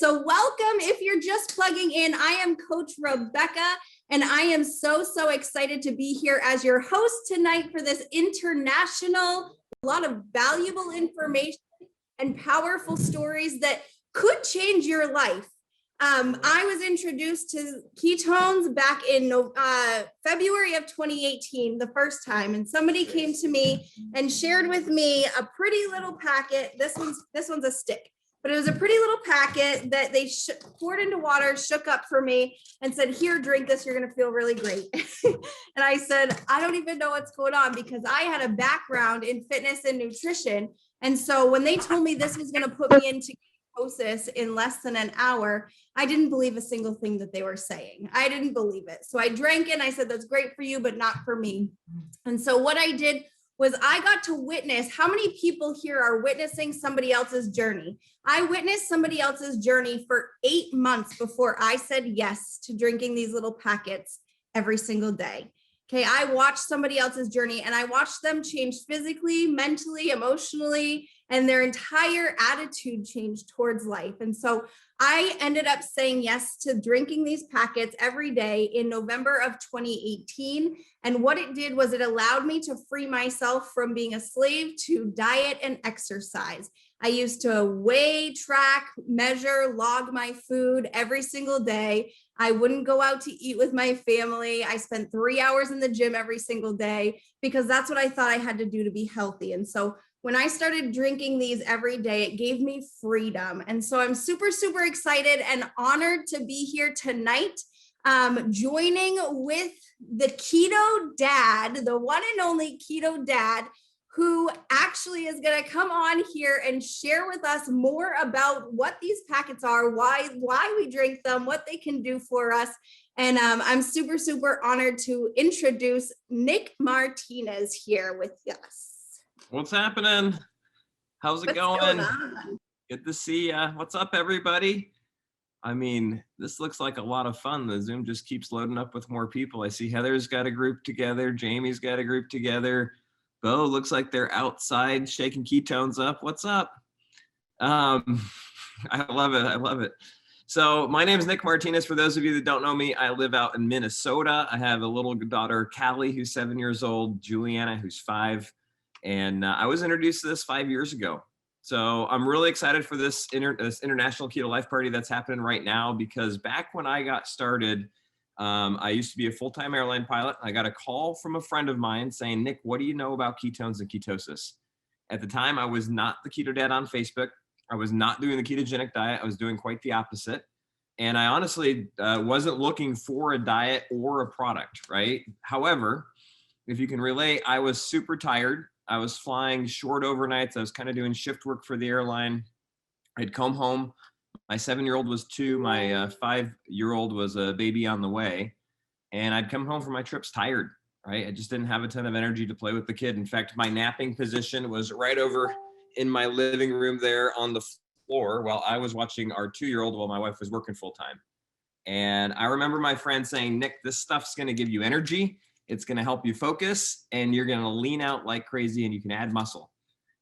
So welcome. If you're just plugging in, I am Coach Rebecca, and I am so excited to be here as your host tonight for this international, a lot of valuable information and powerful stories that could change your life. I was introduced to ketones back in February of 2018, the first time, and somebody came to me and shared with me a pretty little packet. This one's a stick, but it was a pretty little packet that they poured into water, shook up for me, and said, "Here, drink this. You're going to feel really great." And I said, "I don't even know what's going on," because I had a background in fitness and nutrition. And so when they told me this was going to put me into ketosis in less than an hour, I didn't believe a single thing that they were saying. I didn't believe it. So I drank it and I said, "That's great for you, but not for me." And so what I did was I got to witness how many people here are witnessing somebody else's journey. I witnessed somebody else's journey for 8 months before I said yes to drinking these little packets every single day. Okay, I watched somebody else's journey and I watched them change physically, mentally, emotionally, and their entire attitude changed towards life. And so I ended up saying yes to drinking these packets every day in November of 2018. And what it did was it allowed me to free myself from being a slave to diet and exercise. I used to weigh, track, measure, log my food every single day. I wouldn't go out to eat with my family. I spent 3 hours in the gym every single day because that's what I thought I had to do to be healthy. And so when I started drinking these every day, it gave me freedom. And so I'm super excited and honored to be here tonight, joining with the Keto Dad, the one and only Keto Dad, who actually is going to come on here and share with us more about what these packets are, why we drink them, what they can do for us. And I'm super honored to introduce Nick Martinez here with us. What's happening? How's it going? Good to see ya. What's up, everybody? I mean, this looks like a lot of fun. The Zoom just keeps loading up with more people. I see Heather's got a group together. Jamie's got a group together. Bo looks like they're outside shaking ketones up. What's up? I love it. I love it. So my name is Nick Martinez. For those of you that don't know me, I live out in Minnesota. I have a little daughter, Callie, who's 7 years old, Juliana, who's 5. And I was introduced to this 5 years ago. So I'm really excited for this International Keto Life Party that's happening right now, because back when I got started, I used to be a full-time airline pilot. I got a call from a friend of mine saying, "Nick, what do you know about ketones and ketosis?" At the time, I was not the Keto Dad on Facebook. I was not doing the ketogenic diet. I was doing quite the opposite. And I honestly wasn't looking for a diet or a product, right? However, if you can relate, I was super tired. I was flying short overnights. I was kind of doing shift work for the airline. I'd come home. My 7-year-old was 2. My 5-year-old was a baby on the way. And I'd come home from my trips tired, right? I just didn't have a ton of energy to play with the kid. In fact, my napping position was right over in my living room there on the floor while I was watching our 2-year-old while my wife was working full time. And I remember my friend saying, "Nick, this stuff's going to give you energy. It's going to help you focus, and you're going to lean out like crazy, and you can add muscle."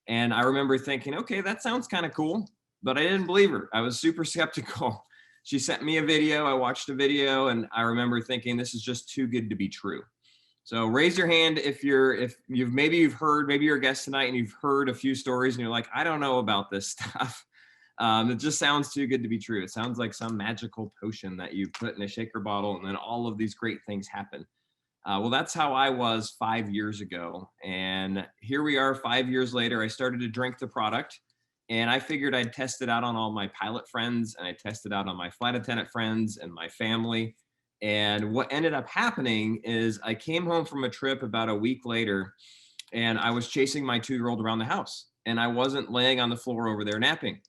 And I remember thinking, okay, that sounds kind of cool, but I didn't believe her. I was super skeptical. She sent me a video. I watched a video, and I remember thinking, this is just too good to be true. So raise your hand if you've heard, maybe you're a guest tonight and you've heard a few stories and you're like, "I don't know about this stuff." It just sounds too good to be true. It sounds like some magical potion that you put in a shaker bottle and then all of these great things happen. Well, that's how I was 5 years ago. And here we are 5 years later. I started to drink the product, and I figured I'd test it out on all my pilot friends, and I tested out on my flight attendant friends and my family. And what ended up happening is I came home from a trip about a week later, and I was chasing my 2-year-old around the house, and I wasn't laying on the floor over there napping.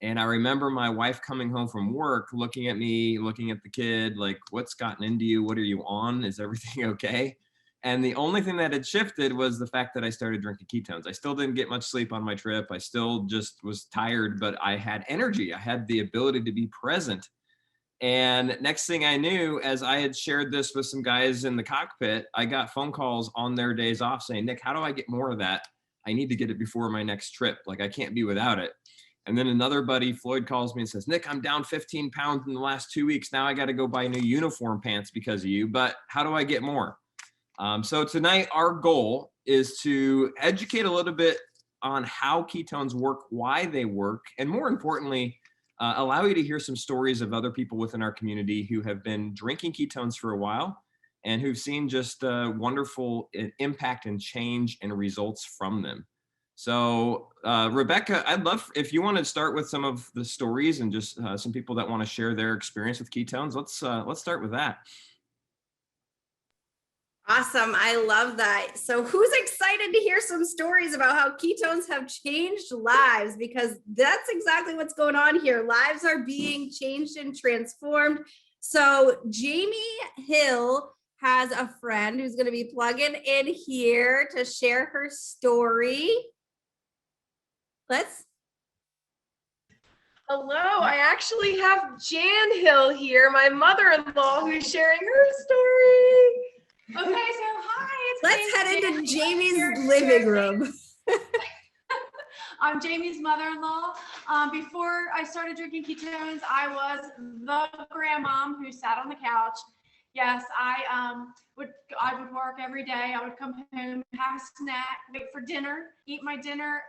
And I remember my wife coming home from work, looking at me, looking at the kid, like, "What's gotten into you? What are you on? Is everything okay?" And the only thing that had shifted was the fact that I started drinking ketones. I still didn't get much sleep on my trip. I still just was tired, but I had energy. I had the ability to be present. And next thing I knew, as I had shared this with some guys in the cockpit, I got phone calls on their days off saying, "Nick, how do I get more of that? I need to get it before my next trip. Like, I can't be without it." And then another buddy, Floyd, calls me and says, Nick, I'm down 15 pounds in the last 2 weeks. Now I got to go buy new uniform pants because of you, but how do I get more? So tonight, our goal is to educate a little bit on how ketones work, why they work, and more importantly, allow you to hear some stories of other people within our community who have been drinking ketones for a while and who've seen just wonderful impact and change and results from them. So Rebecca, I'd love if you want to start with some of the stories and just some people that want to share their experience with ketones. Let's start with that. Awesome. I love that. So who's excited to hear some stories about how ketones have changed lives? Because that's exactly what's going on here. Lives are being changed and transformed. So Jamie Hill has a friend who's going to be plugging in here to share her story. Hello, I actually have Jan Hill here, my mother-in-law, who's sharing her story. Okay, so hi. Let's head into Jamie's living room. I'm Jamie's mother-in-law. Before I started drinking ketones, I was the grandmom who sat on the couch. Yes, I would work every day. I would come home, have a snack, wait for dinner, eat my dinner,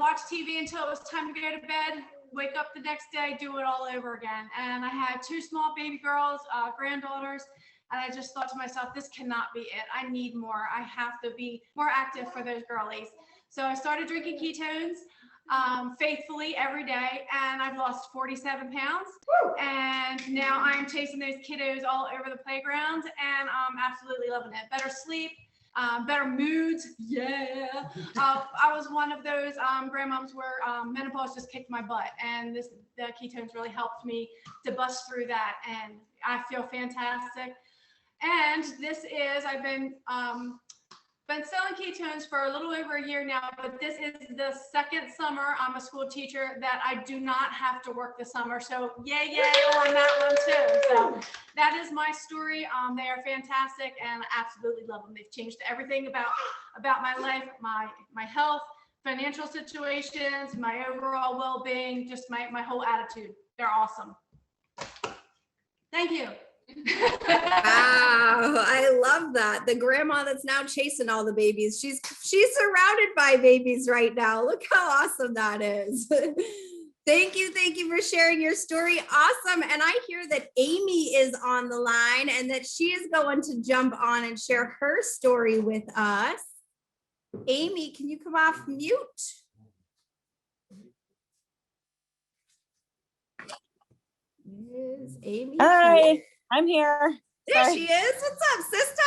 watch TV until it was time to go to bed, wake up the next day, do it all over again. And I had 2 small baby girls, granddaughters. And I just thought to myself, this cannot be it. I need more. I have to be more active for those girlies. So I started drinking ketones faithfully every day, and I've lost 47 pounds. Woo! And now I'm chasing those kiddos all over the playground, and I'm absolutely loving it. Better sleep, better moods. Yeah. I was one of those grandmoms where menopause just kicked my butt, and the ketones really helped me to bust through that, and I feel fantastic. And I've been selling ketones for a little over a year now, but this is the second summer I'm a school teacher that I do not have to work the summer. So yay on that one too. So that is my story. They are fantastic and I absolutely love them. They've changed everything about my life, my health, financial situations, my overall well-being, just my whole attitude. They're awesome. Thank you. Wow, I love that. The grandma that's now chasing all the babies. She's surrounded by babies right now. Look how awesome that is. Thank you for sharing your story. Awesome. And I hear that Amy is on the line and that she is going to jump on and share her story with us. Amy, can you come off mute? Is Amy Hi, here? I'm here. There Sorry. she is. What's up, sister?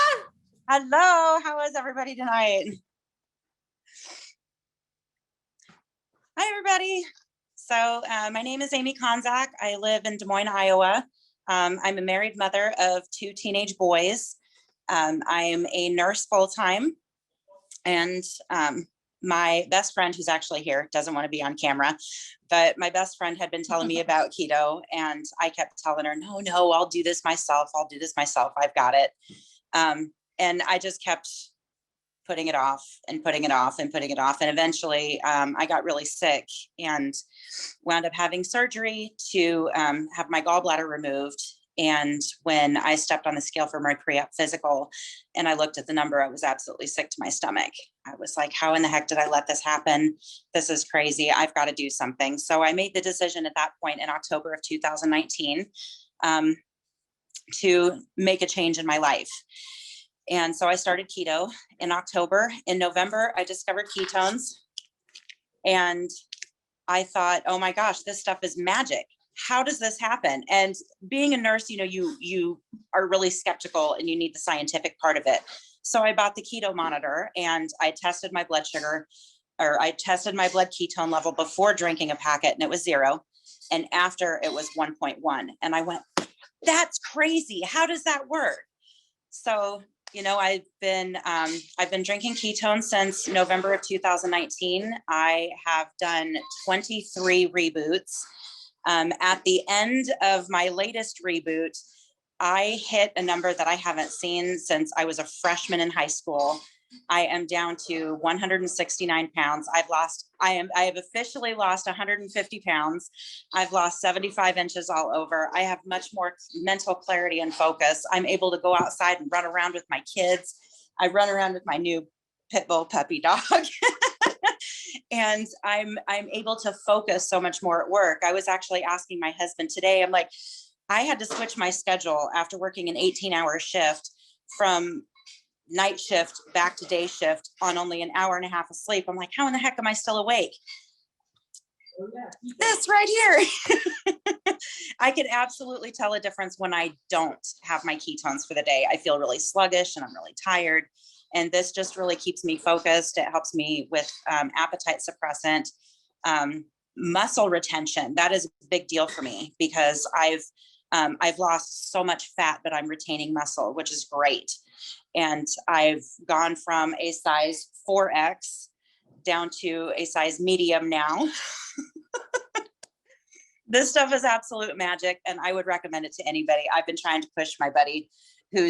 Hello, how is everybody tonight? Hi, everybody. So my name is Amy Konzak. I live in Des Moines, Iowa. I'm a married mother of 2 teenage boys. I am a nurse full-time, and my best friend, who's actually here, doesn't want to be on camera, but my best friend had been telling me about keto, and I kept telling her, no, I'll do this myself. I've got it. And I just kept putting it off and putting it off and putting it off. And eventually I got really sick and wound up having surgery to have my gallbladder removed. And when I stepped on the scale for my pre-op physical and I looked at the number, I was absolutely sick to my stomach. I was like, how in the heck did I let this happen? This is crazy. I've got to do something. So I made the decision at that point in October of 2019 to make a change in my life. And so I started keto in October. In November, I discovered ketones. And I thought, oh my gosh, this stuff is magic. How does this happen? And being a nurse, you are really skeptical and you need the scientific part of it. So I bought the keto monitor and I tested my blood sugar, or I tested my blood ketone level before drinking a packet and it was 0. And after it was 1.1. And I went, that's crazy. How does that work? So, I've been drinking ketones since November of 2019. I have done 23 reboots. At the end of my latest reboot, I hit a number that I haven't seen since I was a freshman in high school. I am down to 169 pounds. I have officially lost 150 pounds. I've lost 75 inches all over. I have much more mental clarity and focus. I'm able to go outside and run around with my kids. I run around with my new pit bull puppy dog. And I'm able to focus so much more at work. I was actually asking my husband today, I'm like, I had to switch my schedule after working an 18-hour shift from night shift back to day shift on only an hour and a half of sleep. I'm like, how in the heck am I still awake? This right here. I can absolutely tell a difference when I don't have my ketones for the day. I feel really sluggish and I'm really tired. And this just really keeps me focused. It helps me with appetite suppressant, muscle retention. That is a big deal for me because I've lost so much fat, but I'm retaining muscle, which is great. And I've gone from a size 4X down to a size medium now. This stuff is absolute magic, and I would recommend it to anybody. I've been trying to push my buddy who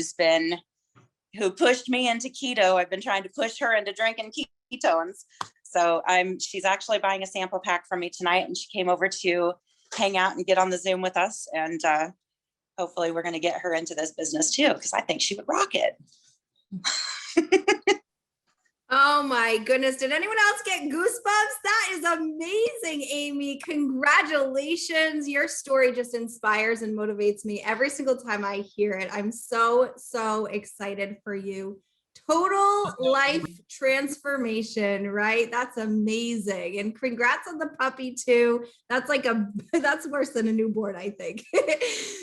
pushed me into keto. I've been trying to push her into drinking ketones. So she's actually buying a sample pack from me tonight, and she came over to hang out and get on the Zoom with us. And hopefully we're going to get her into this business too, because I think she would rock it. Oh my goodness. Did anyone else get goosebumps? That is amazing, Amy. Congratulations. Your story just inspires and motivates me every single time I hear it. I'm so, so excited for you. Total life transformation, right? That's amazing. And congrats on the puppy too. That's worse than a newborn, I think.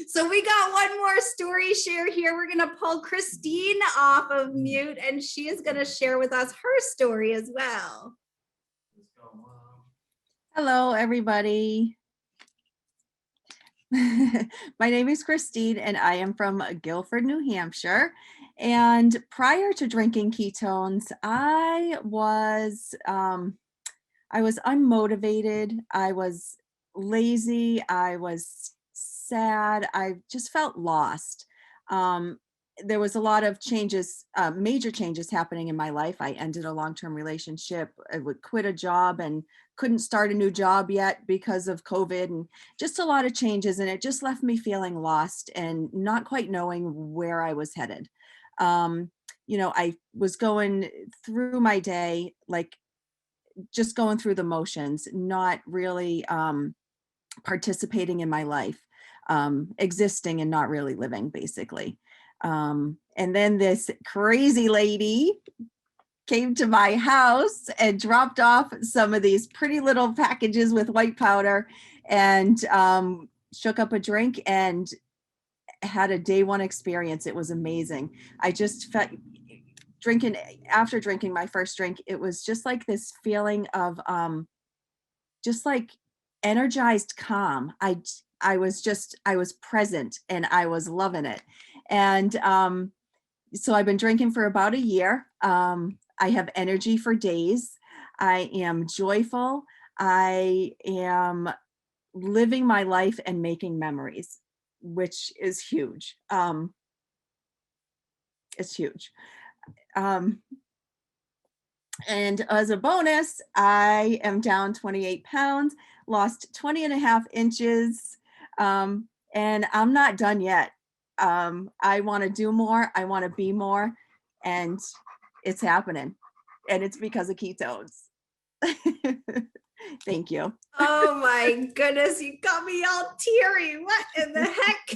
So we got one more story share here. We're going to pull Christine off of mute and she is going to share with us her story as well. Hello, everybody. My name is Christine and I am from Guilford, New Hampshire. And prior to drinking ketones, I was unmotivated. I was lazy. I was sad. I just felt lost. There was a lot of changes, major changes happening in my life. I ended a long-term relationship. I would quit a job and couldn't start a new job yet because of COVID, and just a lot of changes. And it just left me feeling lost and not quite knowing where I was headed. I was going through my day, like just going through the motions, not really participating in my life, existing and not really living, basically. And then this crazy lady came to my house and dropped off some of these pretty little packages with white powder and shook up a drink and had a day one experience. It was amazing. I just felt after drinking my first drink, it was just like this feeling of just like energized calm. I was present and I was loving it. And so I've been drinking for about a year. I have energy for days. I am joyful. I am living my life and making memories, which is huge. It's huge. And as a bonus, I am down 28 pounds, lost 20 and a half inches, and I'm not done yet. I want to do more. I want to be more, and it's happening. And it's because of ketones. Thank you. Oh my goodness, you got me all teary. What in the heck?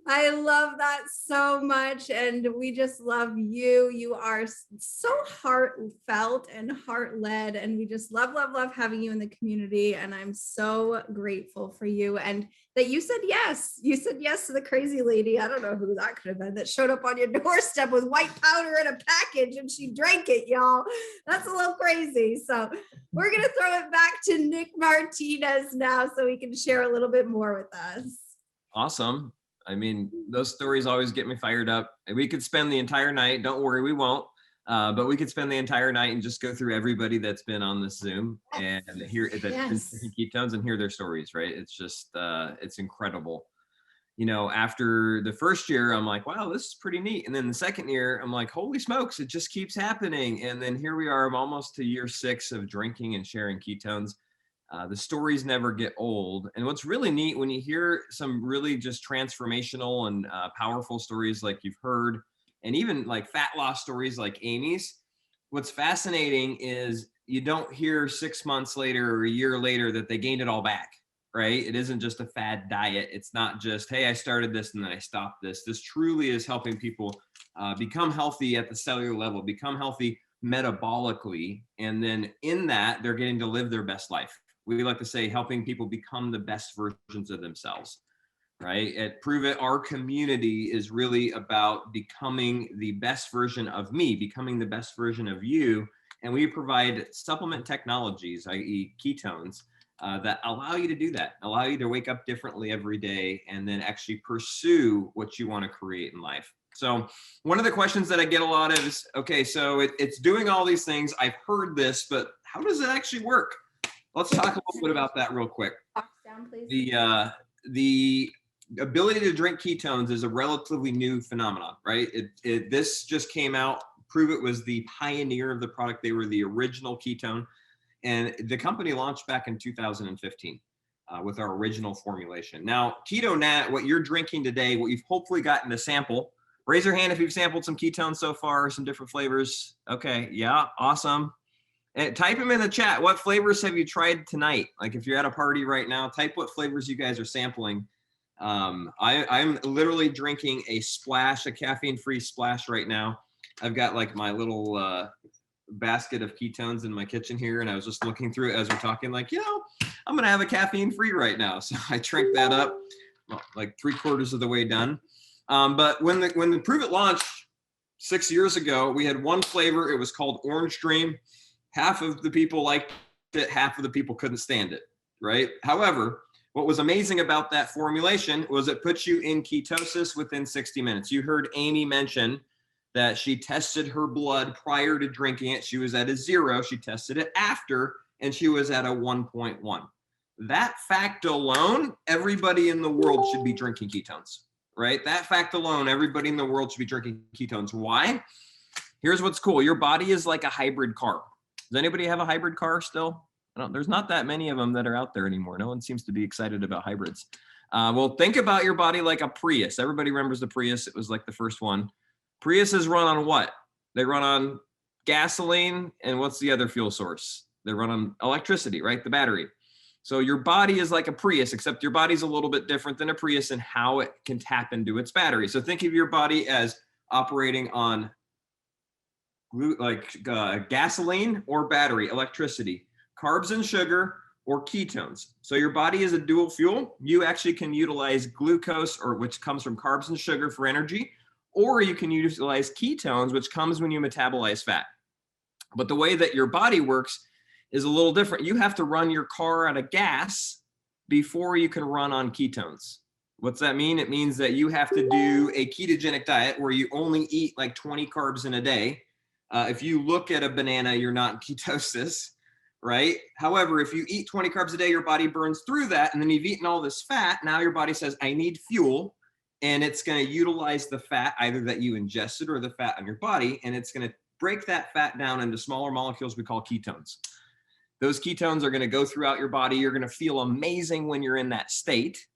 I love that so much. And we just love you. You are so heartfelt and heart-led. And we just love, love, love having you in the community. And I'm so grateful for you. And that you said yes. You said yes to the crazy lady. I don't know who that could have been that showed up on your doorstep with white powder in a package and she drank it, y'all. That's a little crazy. So we're going to throw it back to Nick Martinez now so he can share a little bit more with us. Awesome. I mean, those stories always get me fired up. We could spend the entire night. Don't worry, we won't. But we could spend the entire night and just go through everybody that's been on this Zoom and hear that's been taking ketones and hear their stories, right? It's just, it's incredible. you know, after the first year, I'm like, wow, this is pretty neat. And then the second year, I'm like, holy smokes, it just keeps happening. And then here we are, I'm almost to year 6 of drinking and sharing ketones. The stories never get old. And what's really neat when you hear some really just transformational and powerful stories like you've heard, and even like fat loss stories like Amy's, what's fascinating is you don't hear 6 months later or a year later that they gained it all back, right? It isn't just a fad diet. It's not just, hey, I started this and then I stopped this. This truly is helping people become healthy at the cellular level, become healthy metabolically. And then in that, they're getting to live their best life. We like to say helping people become the best versions of themselves, right? At Pruvit, our community is really about becoming the best version of me, becoming the best version of you. And we provide supplement technologies, i.e. ketones, that allow you to do that, allow you to wake up differently every day and then actually pursue what you want to create in life. So one of the questions that I get a lot of is, okay, so it's doing all these things. I've heard this, but how does it actually work? Let's talk a little bit about that real quick. Box down, please. The ability to drink ketones is a relatively new phenomenon, right? This just came out. Pruvit was the pioneer of the product. They were the original ketone. And the company launched back in 2015 with our original formulation. Now, Keto Nat, what you're drinking today, what you've hopefully gotten to sample, raise your hand if you've sampled some ketones so far, some different flavors. Okay, yeah, awesome. And type them in the chat. What flavors have you tried tonight? Like if you're at a party right now, type what flavors you guys are sampling. I'm literally drinking a splash, a caffeine-free splash right now. I've got like my little basket of ketones in my kitchen here, and I was just looking through it as we're talking, like, you know, I'm gonna have a caffeine-free right now. So I drank that up, like 3/4 of the way done. But when the Pruvit launched 6 years ago, we had one flavor. It was called Orange Dream. Half of the people liked it, half of the people couldn't stand it, right? However, what was amazing about that formulation was it puts you in ketosis within 60 minutes. You heard Amy mention that she tested her blood prior to drinking it. She was at a 0. She tested it after, and she was at a 1.1. That fact alone, everybody in the world should be drinking ketones, right? That fact alone, everybody in the world should be drinking ketones. Why? Here's what's cool. Your body is like a hybrid car. Does anybody have a hybrid car still? There's not that many of them that are out there anymore. No one seems to be excited about hybrids. Well, think about your body like a Prius. Everybody remembers the Prius. It was like the first one. Priuses run on what? They run on gasoline, and what's the other fuel source? They run on electricity, right? The battery. So your body is like a Prius, except your body's a little bit different than a Prius in how it can tap into its battery. So think of your body as operating on gasoline or battery, electricity, carbs and sugar, or ketones. So your body is a dual fuel. You actually can utilize glucose, or which comes from carbs and sugar, for energy, or you can utilize ketones, which comes when you metabolize fat. But the way that your body works is a little different. You have to run your car out of gas before you can run on ketones. What's that mean? It means that you have to do a ketogenic diet where you only eat like 20 carbs in a day. If you look at a banana, you're not in ketosis, right? However, if you eat 20 carbs a day, your body burns through that, and then you've eaten all this fat. Now your body says, I need fuel, and it's going to utilize the fat either that you ingested or the fat on your body, and it's going to break that fat down into smaller molecules we call ketones. Those ketones are going to go throughout your body. You're going to feel amazing when you're in that state.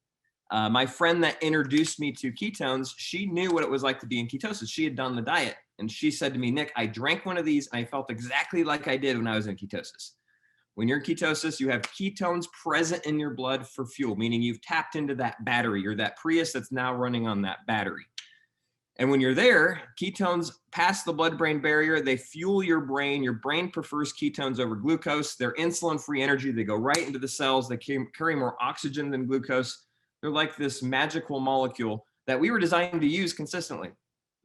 My friend that introduced me to ketones, she knew what it was like to be in ketosis. She had done the diet. And she said to me, Nick, I drank one of these and I felt exactly like I did when I was in ketosis. When you're in ketosis, you have ketones present in your blood for fuel, meaning you've tapped into that battery. You're that Prius that's now running on that battery. And when you're there, ketones pass the blood-brain barrier. They fuel your brain. Your brain prefers ketones over glucose. They're insulin-free energy. They go right into the cells. They carry more oxygen than glucose. They're like this magical molecule that we were designed to use consistently.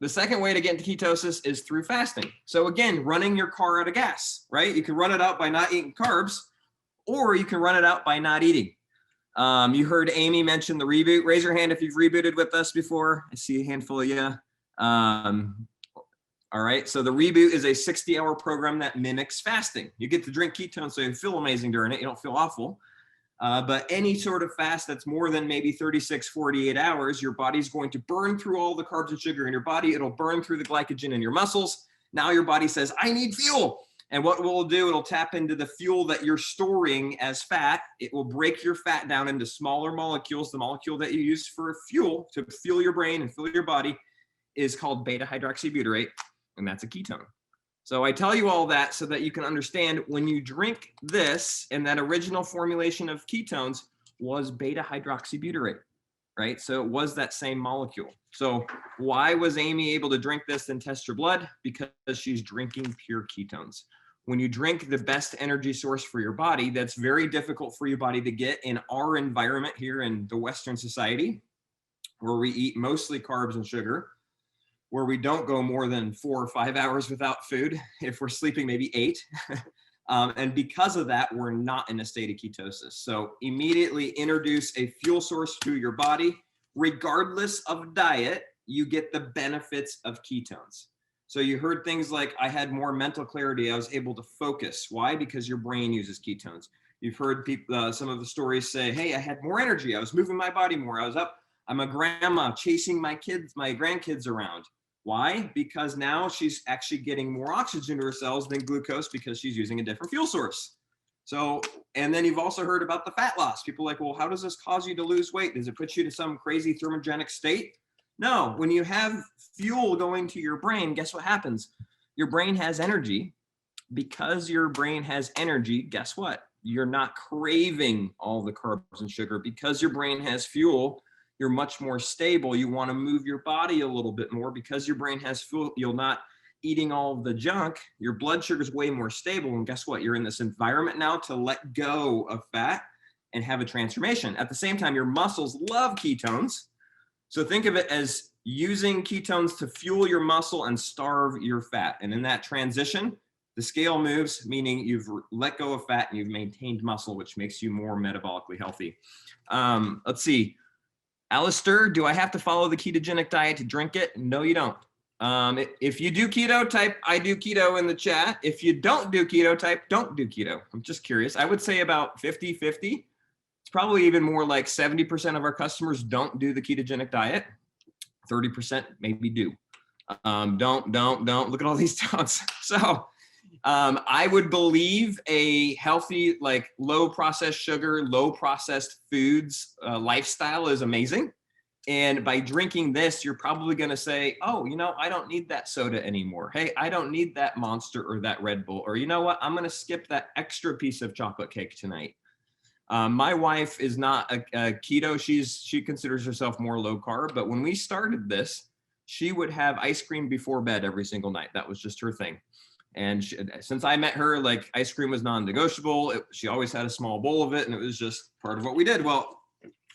The second way to get into ketosis is through fasting. So again, running your car out of gas, right? You can run it out by not eating carbs, or you can run it out by not eating. You heard Amy mention the reboot. Raise your hand if you've rebooted with us before. I see a handful of you. All right, so the reboot is a 60-hour program that mimics fasting. You get to drink ketones so you feel amazing during it. You don't feel awful. But any sort of fast that's more than maybe 36, 48 hours, your body's going to burn through all the carbs and sugar in your body. It'll burn through the glycogen in your muscles. Now your body says, I need fuel. And what we'll do, it'll tap into the fuel that you're storing as fat. It will break your fat down into smaller molecules. The molecule that you use for fuel to fuel your brain and fuel your body is called beta hydroxybutyrate, and that's a ketone. So I tell you all that so that you can understand when you drink this, and that original formulation of ketones was beta hydroxybutyrate, right? So it was that same molecule. So why was Amy able to drink this and test her blood? Because she's drinking pure ketones. When you drink the best energy source for your body, that's very difficult for your body to get in our environment here in the Western society, where we eat mostly carbs and sugar, where we don't go more than 4 or 5 hours without food. If we're sleeping, maybe 8. And because of that, we're not in a state of ketosis. So immediately introduce a fuel source to your body. Regardless of diet, you get the benefits of ketones. So you heard things like, I had more mental clarity. I was able to focus. Why? Because your brain uses ketones. You've heard people, some of the stories say, hey, I had more energy. I was moving my body more. I was up. I'm a grandma chasing my grandkids around. Why? Because now she's actually getting more oxygen to her cells than glucose because she's using a different fuel source. So, and then you've also heard about the fat loss. People are like, well, how does this cause you to lose weight? Does it put you to some crazy thermogenic state? No, when you have fuel going to your brain, guess what happens? Your brain has energy. Because your brain has energy, guess what? You're not craving all the carbs and sugar. Because your brain has fuel, you're much more stable. You want to move your body a little bit more. Because your brain has fuel, you're not eating all of the junk. Your blood sugar is way more stable. And guess what? You're in this environment now to let go of fat and have a transformation. At the same time, your muscles love ketones. So think of it as using ketones to fuel your muscle and starve your fat. And in that transition, the scale moves, meaning you've let go of fat and you've maintained muscle, which makes you more metabolically healthy. Let's see. Alistair, do I have to follow the ketogenic diet to drink it? No, you don't. If you do keto, type I do keto in the chat. If you don't do keto, type don't do keto. I'm just curious. I would say about 50-50. It's probably even more like 70% of our customers don't do the ketogenic diet. 30% maybe do. Don't. Look at all these don'ts. So I would believe a healthy, like low processed sugar, low processed foods lifestyle is amazing. And by drinking this, you're probably going to say, oh, you know, I don't need that soda anymore. Hey, I don't need that Monster or that Red Bull. Or you know what? I'm going to skip that extra piece of chocolate cake tonight. My wife is not a keto. She considers herself more low carb. But when we started this, she would have ice cream before bed every single night. That was just her thing. And since I met her, like ice cream was non-negotiable. She always had a small bowl of it, and it was just part of what we did. Well,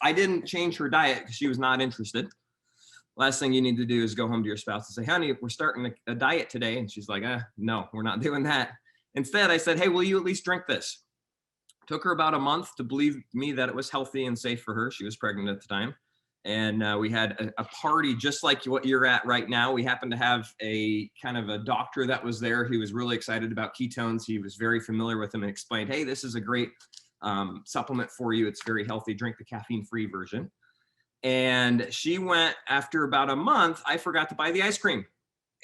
I didn't change her diet because she was not interested. Last thing you need to do is go home to your spouse and say, honey, we're starting a diet today. And she's like, no, we're not doing that. Instead, I said, hey, will you at least drink this? Took her about a month to believe me that it was healthy and safe for her. She was pregnant at the time. And we had a party just like what you're at right now. We happened to have a kind of a doctor that was there. He was really excited about ketones. He was very familiar with them and explained, hey, this is a great supplement for you. It's very healthy. Drink the caffeine-free version. And she went after about a month, I forgot to buy the ice cream.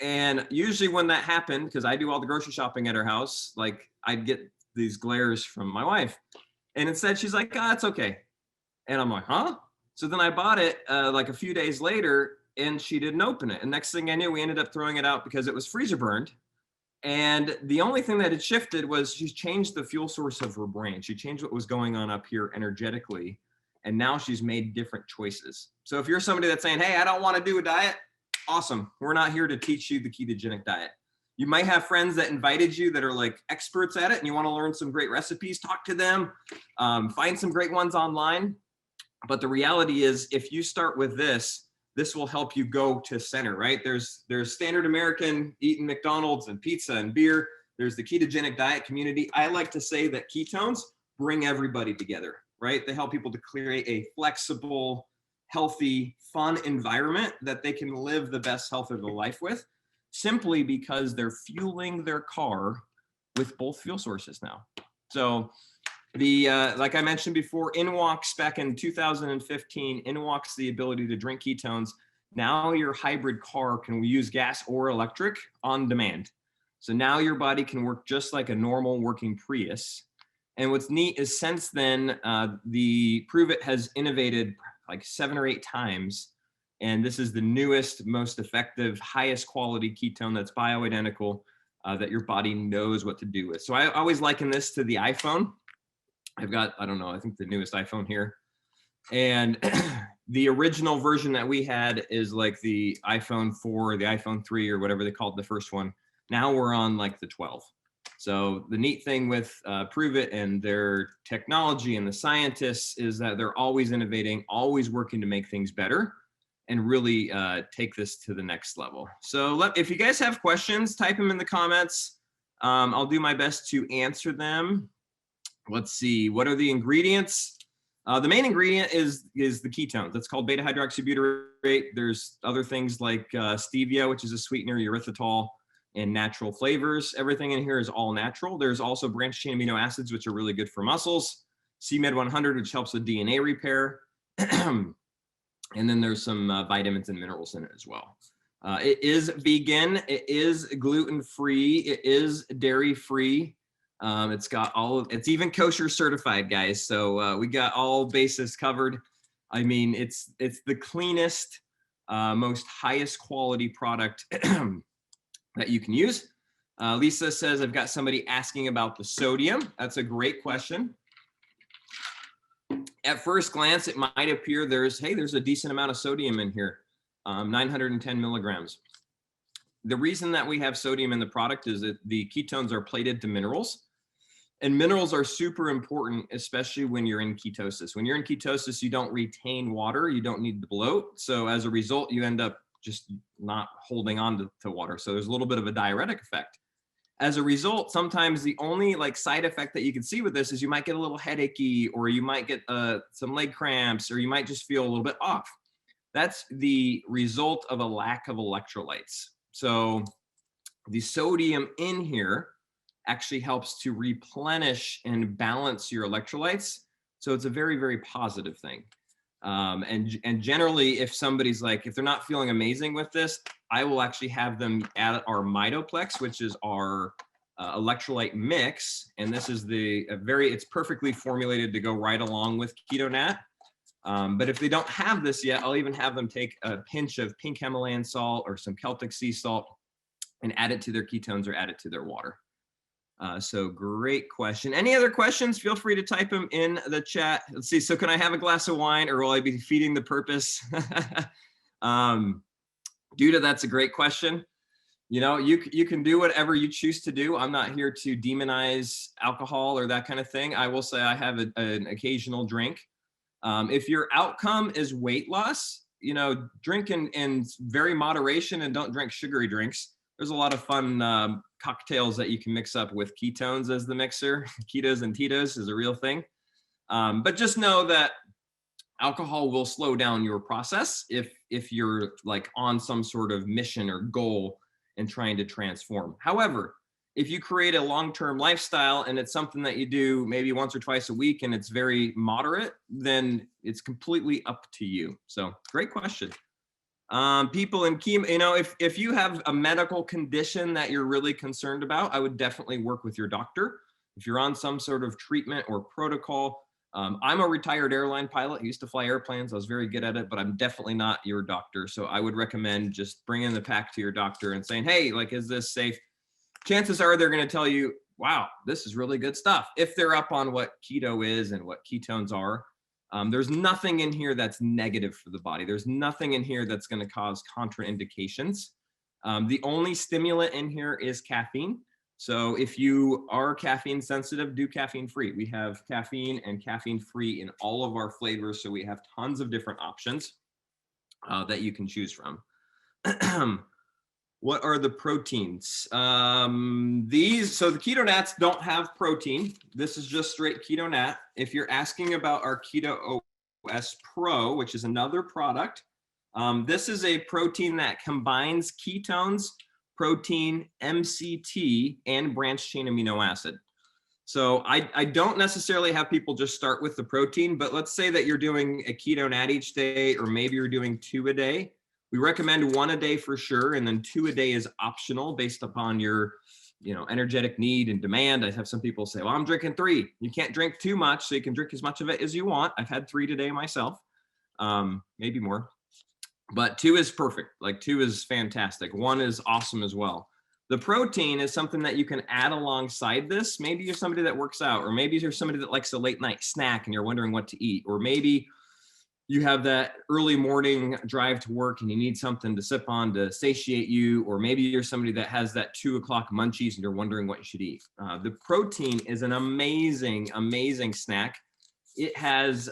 And usually when that happened, because I do all the grocery shopping at her house, like I'd get these glares from my wife. And instead she's like, it's okay. And I'm like, huh? So then I bought it like a few days later and she didn't open it. And next thing I knew, we ended up throwing it out because it was freezer burned. And the only thing that had shifted was she's changed the fuel source of her brain. She changed what was going on up here energetically. And now she's made different choices. So if you're somebody that's saying, hey, I don't want to do a diet, awesome. We're not here to teach you the ketogenic diet. You might have friends that invited you that are like experts at it and you want to learn some great recipes, talk to them, find some great ones online. But the reality is if you start with this, this will help you go to center, right? There's standard American eating McDonald's and pizza and beer. There's the ketogenic diet community. I like to say that ketones bring everybody together, right? They help people to create a flexible, healthy, fun environment that they can live the best health of their life with, simply because they're fueling their car with both fuel sources now. So Like I mentioned before, Inwalks back in 2015, Inwalks the ability to drink ketones. Now your hybrid car can use gas or electric on demand. So now your body can work just like a normal working Prius. And what's neat is since then, the Pruvit has innovated like 7 or 8 times. And this is the newest, most effective, highest quality ketone that's bioidentical that your body knows what to do with. So I always liken this to the iPhone. I've got, I don't know, I think the newest iPhone here. And the original version that we had is like the iPhone 4, the iPhone 3, or whatever they called the first one. Now we're on like the 12. So the neat thing with Pruvit and their technology and the scientists is that they're always innovating, always working to make things better and really take this to the next level. So if you guys have questions, type them in the comments. I'll do my best to answer them. Let's see, what are the ingredients? The main ingredient is the ketones. That's called beta hydroxybutyrate. There's other things like stevia, which is a sweetener, erythritol, and natural flavors. Everything in here is all natural. There's also branched chain amino acids, which are really good for muscles. CMed 100, which helps with DNA repair. And then there's some vitamins and minerals in it as well. It is vegan. It is gluten-free. It is dairy-free. It's got it's even kosher certified, guys. So we got all bases covered. I mean, it's the cleanest, most highest quality product that you can use. Lisa says, I've got somebody asking about the sodium. That's a great question. At first glance, it might appear there's a decent amount of sodium in here, 910 milligrams. The reason that we have sodium in the product is that the ketones are plated to minerals. And minerals are super important, especially when you're in ketosis. When you're in ketosis, you don't retain water. You don't need to bloat. So as a result, you end up just not holding on to water. So there's a little bit of a diuretic effect. As a result, sometimes the only side effect that you can see with this is you might get a little headachy, or you might get some leg cramps, or you might just feel a little bit off. That's the result of a lack of electrolytes. So the sodium in here actually helps to replenish and balance your electrolytes. So it's a very, very positive thing. And generally, if somebody's if they're not feeling amazing with this, I will actually have them add our Mitoplex, which is our electrolyte mix. And this is it's perfectly formulated to go right along with KetoNat. But if they don't have this yet, I'll even have them take a pinch of pink Himalayan salt or some Celtic sea salt and add it to their ketones or add it to their water. So great question. Any other questions? Feel free to type them in the chat. Let's see. So can I have a glass of wine, or will I be feeding the purpose? Duda, that's a great question. You know, you can do whatever you choose to do. I'm not here to demonize alcohol or that kind of thing. I will say I have an occasional drink. If your outcome is weight loss, drink in very moderation and don't drink sugary drinks. There's a lot of fun cocktails that you can mix up with ketones as the mixer. Ketos and Titos is a real thing. But just know that alcohol will slow down your process if you're on some sort of mission or goal and trying to transform. However, if you create a long-term lifestyle and it's something that you do maybe once or twice a week and it's very moderate, then it's completely up to you. So great question. People in chemo, if you have a medical condition that you're really concerned about, I would definitely work with your doctor. If you're on some sort of treatment or protocol, I'm a retired airline pilot. I used to fly airplanes. I was very good at it, but I'm definitely not your doctor. So I would recommend just bringing the pack to your doctor and saying, hey, is this safe? Chances are they're going to tell you, wow, this is really good stuff. If they're up on what keto is and what ketones are. There's nothing in here that's negative for the body. There's nothing in here that's going to cause contraindications. The only stimulant in here is caffeine. So if you are caffeine sensitive, do caffeine free. We have caffeine and caffeine free in all of our flavors. So we have tons of different options that you can choose from. What are the proteins? So the Keto Nats don't have protein. This is just straight Keto Nat. If you're asking about our Keto OS Pro, which is another product, this is a protein that combines ketones, protein, MCT, and branched chain amino acid. So I don't necessarily have people just start with the protein, but let's say that you're doing a keto nat each day, or maybe you're doing 2 a day. We recommend 1 a day for sure, and then 2 a day is optional based upon your, energetic need and demand. I have some people say, well, I'm drinking 3. You can't drink too much, so you can drink as much of it as you want. I've had 3 today myself, maybe more, but 2 is perfect. Like 2 is fantastic. 1 is awesome as well. The protein is something that you can add alongside this. Maybe you're somebody that works out, or maybe you're somebody that likes a late night snack and you're wondering what to eat, or maybe you have that early morning drive to work and you need something to sip on to satiate you, or maybe you're somebody that has that 2 o'clock munchies and you're wondering what you should eat. The protein is an amazing, amazing snack. It has,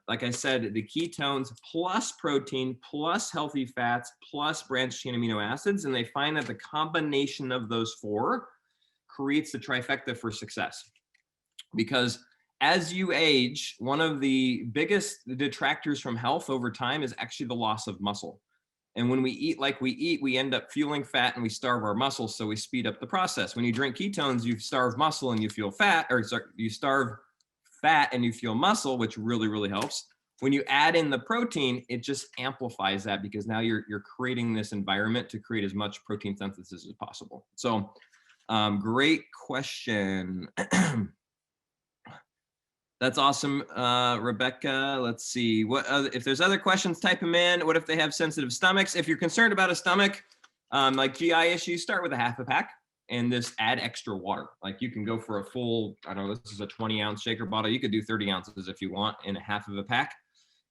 like I said, the ketones plus protein plus healthy fats plus branched chain amino acids. And they find that the combination of those 4 creates the trifecta for success. Because as you age, one of the biggest detractors from health over time is actually the loss of muscle. And when we eat like we eat, we end up fueling fat and we starve our muscles. So we speed up the process. When you drink ketones, you starve muscle and you feel fat, or sorry, you starve fat and you feel muscle, which really, really helps. When you add in the protein, it just amplifies that, because now you're creating this environment to create as much protein synthesis as possible. So great question. That's awesome, Rebecca. Let's see what if there's other questions, type them in. What if they have sensitive stomachs? If you're concerned about a stomach, like GI issues, start with a half a pack and just add extra water. Like you can go for a full, I don't know, this is a 20-ounce shaker bottle. You could do 30 ounces if you want in a half of a pack,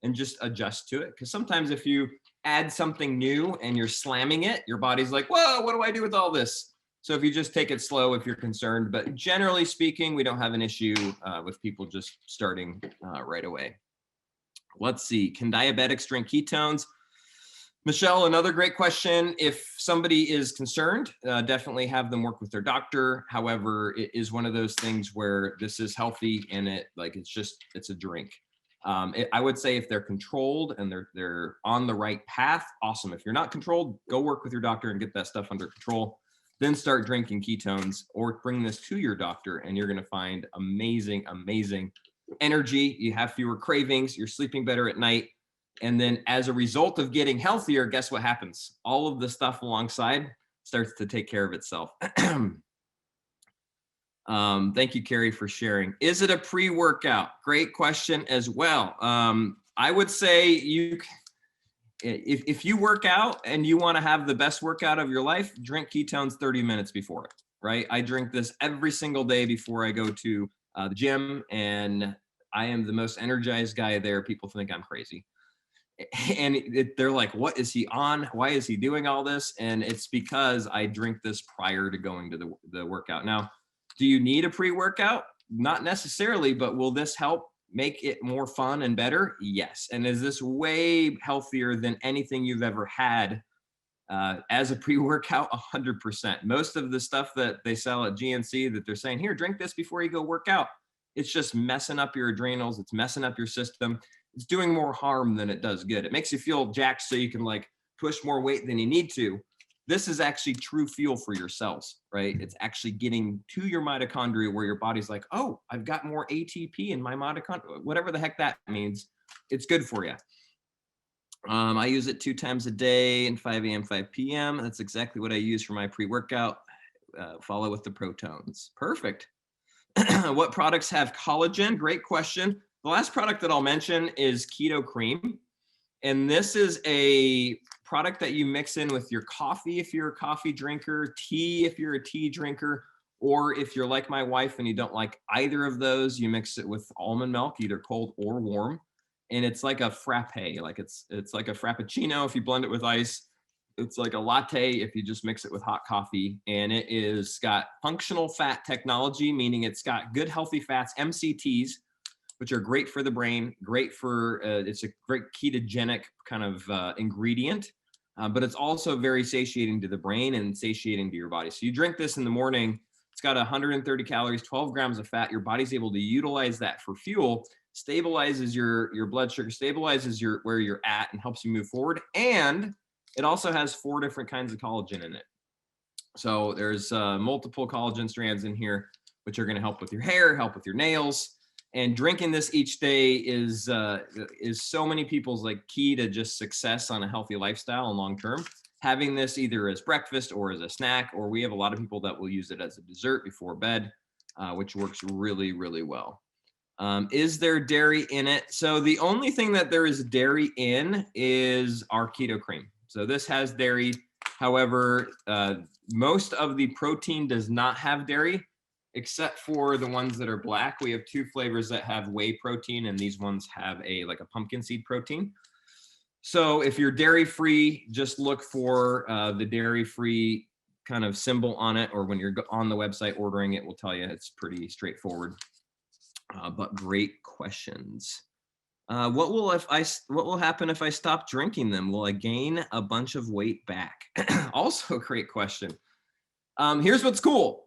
and just adjust to it. Because sometimes if you add something new and you're slamming it, your body's like, whoa, what do I do with all this? So if you just take it slow, if you're concerned, but generally speaking, we don't have an issue with people just starting right away. Let's see, can diabetics drink ketones? Michelle, another great question. If somebody is concerned, definitely have them work with their doctor. However, it is one of those things where this is healthy and it's a drink. I would say if they're controlled and they're on the right path, awesome. If you're not controlled, go work with your doctor and get that stuff under control. Then start drinking ketones, or bring this to your doctor, and you're going to find amazing, amazing energy. You have fewer cravings, you're sleeping better at night. And then as a result of getting healthier, guess what happens? All of the stuff alongside starts to take care of itself. Thank you, Carrie, for sharing. Is it a pre-workout? Great question as well. I would say if you work out and you want to have the best workout of your life, drink ketones 30 minutes before it, right? I drink this every single day before I go to the gym, and I am the most energized guy there. People think I'm crazy. And they're like, what is he on? Why is he doing all this? And it's because I drink this prior to going to the workout. Now, do you need a pre-workout? Not necessarily, but will this help make it more fun and better? Yes. And is this way healthier than anything you've ever had as a pre-workout? 100%. Most of the stuff that they sell at GNC that they're saying, here, drink this before you go work out, it's just messing up your adrenals. It's messing up your system. It's doing more harm than it does good. It makes you feel jacked so you can like push more weight than you need to. This is actually true fuel for your cells, right? It's actually getting to your mitochondria where your body's like, oh, I've got more ATP in my mitochondria, whatever the heck that means. It's good for you. I use it 2 times a day, and 5 a.m., 5 p.m. That's exactly what I use for my pre-workout. Follow with the protons. Perfect. What products have collagen? Great question. The last product that I'll mention is Keto Cream. And this is a product that you mix in with your coffee if you're a coffee drinker, tea if you're a tea drinker, or if you're like my wife and you don't like either of those, you mix it with almond milk, either cold or warm. And it's like a frappe, like it's like a frappuccino if you blend it with ice. It's like a latte if you just mix it with hot coffee. And it is got functional fat technology, meaning it's got good healthy fats, MCTs, which are great for the brain, great for, it's a great ketogenic kind of ingredient, but it's also very satiating to the brain and satiating to your body. So you drink this in the morning, it's got 130 calories, 12 grams of fat. Your body's able to utilize that for fuel, stabilizes your blood sugar, stabilizes where you're at, and helps you move forward. And it also has 4 different kinds of collagen in it. So there's multiple collagen strands in here. which are going to help with your hair, help with your nails. And drinking this each day is so many people's like key to just success on a healthy lifestyle and long term. Having this either as breakfast or as a snack, or we have a lot of people that will use it as a dessert before bed, which works really, really well. Is there dairy in it? So the only thing that there is dairy in is our keto cream. So this has dairy. However, most of the protein does not have dairy, except for the ones that are black. We have 2 flavors that have whey protein, and these ones have like a pumpkin seed protein. So if you're dairy free, just look for the dairy free kind of symbol on it, or when you're on the website ordering it, will tell you. It's pretty straightforward. But great questions. What will happen if I stop drinking them? Will I gain a bunch of weight back? Also a great question. Here's what's cool.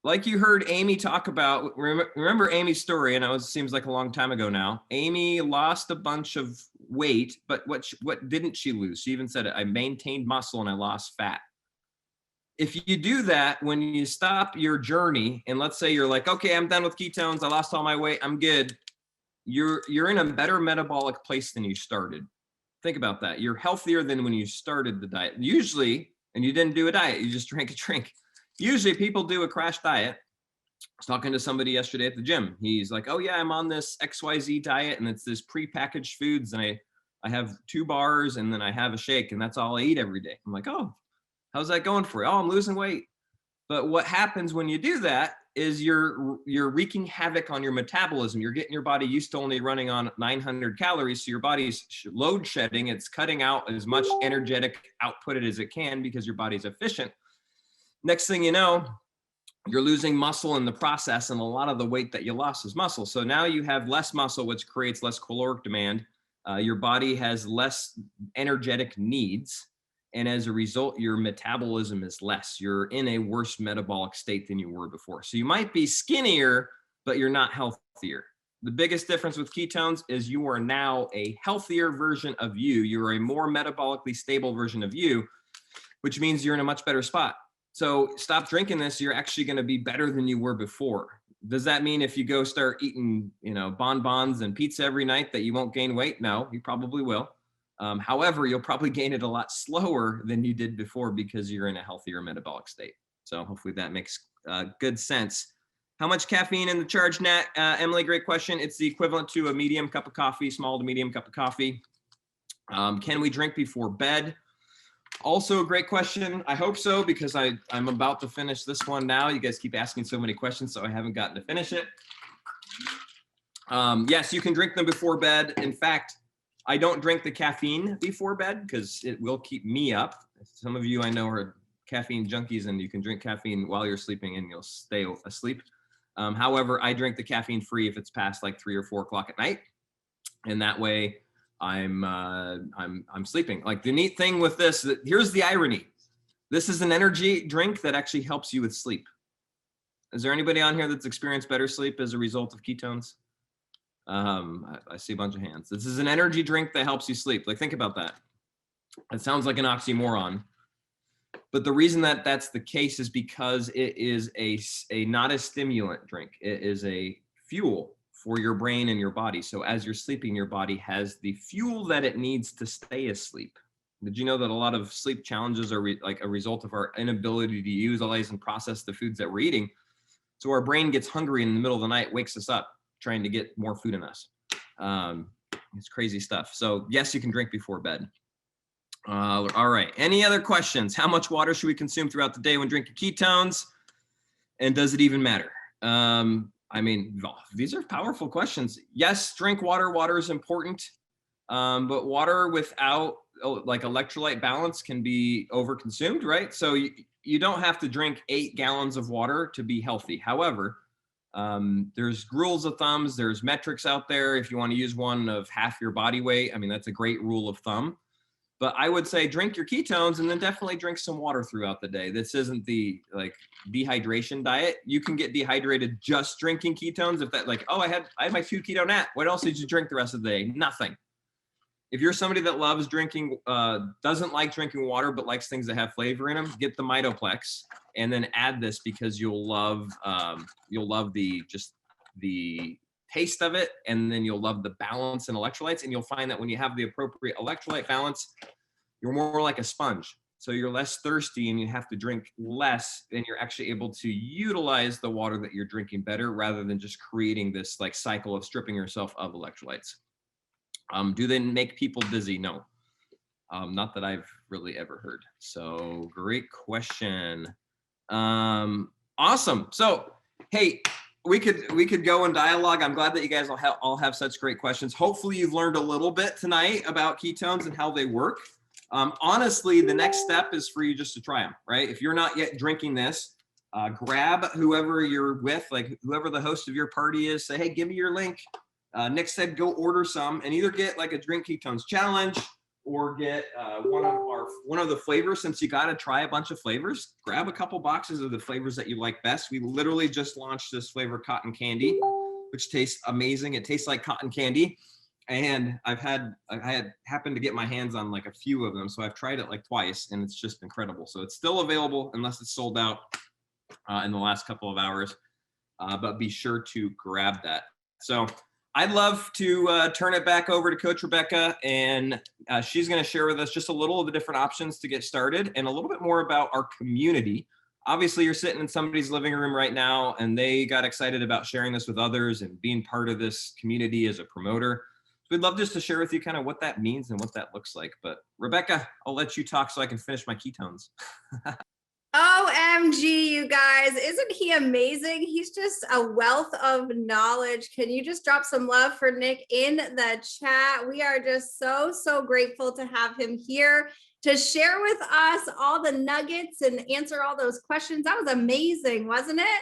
Like you heard Amy talk about, remember Amy's story, and it seems like a long time ago now. Amy lost a bunch of weight, but what didn't she lose? She even said it, I maintained muscle and I lost fat. If you do that, when you stop your journey, and let's say you're like, okay, I'm done with ketones, I lost all my weight, I'm good. You're in a better metabolic place than you started. Think about that. You're healthier than when you started the diet. Usually, and you didn't do a diet, you just drank a drink. Usually people do a crash diet. I was talking to somebody yesterday at the gym. He's like, oh yeah, I'm on this XYZ diet, and it's this prepackaged foods, and I have 2 bars and then I have a shake, and that's all I eat every day. I'm like, oh, how's that going for you? Oh, I'm losing weight. But what happens when you do that is you're wreaking havoc on your metabolism. You're getting your body used to only running on 900 calories. So your body's load shedding. It's cutting out as much energetic output as it can because your body's efficient. Next thing you know, you're losing muscle in the process, and a lot of the weight that you lost is muscle. So now you have less muscle, which creates less caloric demand. Your body has less energetic needs. And as a result, your metabolism is less. You're in a worse metabolic state than you were before. So you might be skinnier, but you're not healthier. The biggest difference with ketones is you are now a healthier version of you. You're a more metabolically stable version of you, which means you're in a much better spot. So stop drinking this, you're actually going to be better than you were before. Does that mean if you go start eating, bonbons and pizza every night that you won't gain weight? No, you probably will. However, you'll probably gain it a lot slower than you did before because you're in a healthier metabolic state. So hopefully that makes good sense. How much caffeine in the charge, Nat? Emily, great question. It's the equivalent to a medium cup of coffee, small to medium cup of coffee. Can we drink before bed? Also a great question. I hope so, because I'm about to finish this one now. You guys keep asking so many questions, so I haven't gotten to finish it. Yes, you can drink them before bed. In fact, I don't drink the caffeine before bed because it will keep me up. Some of you I know are caffeine junkies, and you can drink caffeine while you're sleeping and you'll stay asleep. However, I drink the caffeine free if it's past like 3 or 4 o'clock at night. And that way I'm sleeping. Like the neat thing with this, here's the irony. This is an energy drink that actually helps you with sleep. Is there anybody on here that's experienced better sleep as a result of ketones? I see a bunch of hands. This is an energy drink that helps you sleep. Like, think about that. It sounds like an oxymoron, but the reason that that's the case is because it is a not a stimulant drink. It is a fuel for your brain and your body. So as you're sleeping, your body has the fuel that it needs to stay asleep. Did you know that a lot of sleep challenges are like a result of our inability to utilize and process the foods that we're eating? So our brain gets hungry in the middle of the night, wakes us up, trying to get more food in us. It's crazy stuff. So yes, you can drink before bed. All right. Any other questions? How much water should we consume throughout the day when drinking ketones? And does it even matter? I mean, these are powerful questions. Yes, drink water. Water is important. But water without like electrolyte balance can be overconsumed, right? So you don't have to drink 8 gallons of water to be healthy. However, there's rules of thumbs, there's metrics out there. If you want to use one of half your body weight, I mean, that's a great rule of thumb. But I would say drink your ketones and then definitely drink some water throughout the day. This isn't the like dehydration diet. You can get dehydrated just drinking ketones. If that like, oh, I had my 2 keto nat. What else did you drink the rest of the day? Nothing. if you're somebody that loves drinking, doesn't like drinking water, but likes things that have flavor in them, get the Mitoplex and then add this because you'll love the taste of it. And then you'll love the balance in electrolytes. And you'll find that when you have the appropriate electrolyte balance, you're more like a sponge. So you're less thirsty and you have to drink less, and you're actually able to utilize the water that you're drinking better rather than just creating this like cycle of stripping yourself of electrolytes. Do they make people dizzy? No, not that I've really ever heard. So great question. Awesome. So, hey, we could go in dialogue. I'm glad that you guys all have such great questions. Hopefully you've learned a little bit tonight about ketones and how they work. Honestly, the next step is for you just to try them, right? If you're not yet drinking this, grab whoever you're with, like whoever the host of your party is, say, hey, give me your link. Nick said, go order some and either get like a drink ketones challenge or get one of the flavors. Since you got to try a bunch of flavors, grab a couple boxes of the flavors that you like best. We literally just launched this flavor cotton candy, which tastes amazing. It tastes like cotton candy. And I had happened to get my hands on like a few of them. So I've tried it like twice and it's just incredible. So it's still available unless it's sold out in the last couple of hours, but be sure to grab that. So I'd love to turn it back over to Coach Rebecca, and she's going to share with us just a little of the different options to get started and a little bit more about our community. Obviously, you're sitting in somebody's living room right now, and they got excited about sharing this with others and being part of this community as a promoter. So we'd love just to share with you kind of what that means and what that looks like. But Rebecca, I'll let you talk so I can finish my ketones. OMG, you guys, isn't he amazing? He's just a wealth of knowledge. Can you just drop some love for Nick in the chat? We are just so grateful to have him here to share with us all the nuggets and answer all those questions. That was amazing, wasn't it?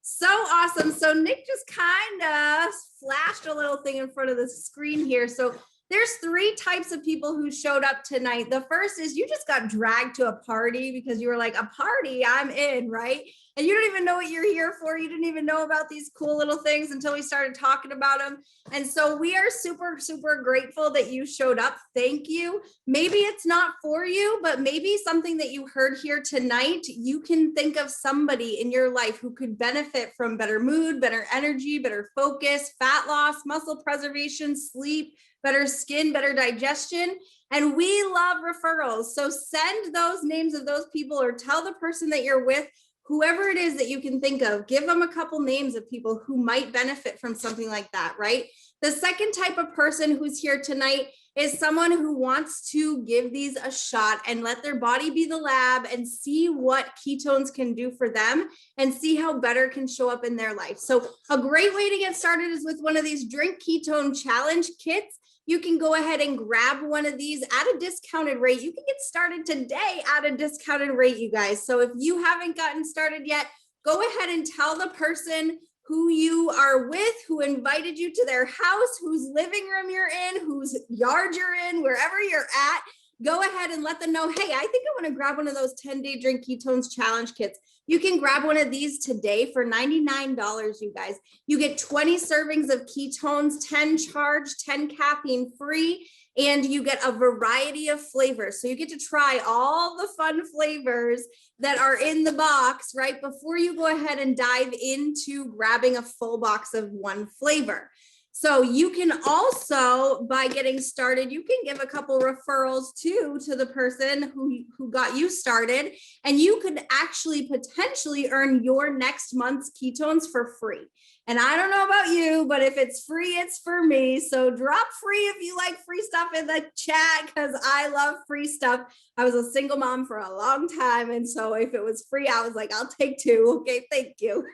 So awesome. So Nick just kind of flashed a little thing in front of the screen here. So there's 3 types of people who showed up tonight. The first is you just got dragged to a party because you were like, a party, I'm in, right? And you don't even know what you're here for. You didn't even know about these cool little things until we started talking about them. And so we are super grateful that you showed up. Thank you. Maybe it's not for you, but maybe something that you heard here tonight, you can think of somebody in your life who could benefit from better mood, better energy, better focus, fat loss, muscle preservation, sleep, better skin, better digestion. And we love referrals. So send those names of those people or tell the person that you're with, whoever it is that you can think of, give them a couple names of people who might benefit from something like that, right? The second type of person who's here tonight is someone who wants to give these a shot and let their body be the lab and see what ketones can do for them and see how better can show up in their life. So a great way to get started is with one of these drink ketone challenge kits. You can go ahead and grab one of these at a discounted rate. You can get started today at a discounted rate, you guys. So if you haven't gotten started yet, go ahead and tell the person who you are with, who invited you to their house, whose living room you're in, whose yard you're in, wherever you're at. Go ahead and let them know, hey, I think I want to grab one of those 10-day drink ketones challenge kits. You can grab one of these today for $99, you guys. You get 20 servings of ketones, 10 charged, 10 caffeine free, and you get a variety of flavors. So you get to try all the fun flavors that are in the box, right? Before you go ahead and dive into grabbing a full box of one flavor. So you can also, by getting started, you can give a couple referrals too to the person who got you started, and you could actually potentially earn your next month's ketones for free. And I don't know about you, but if it's free, it's for me. So drop free if you like free stuff in the chat, because I love free stuff. I was a single mom for a long time. And so if it was free, I was like, I'll take 2. Okay, thank you.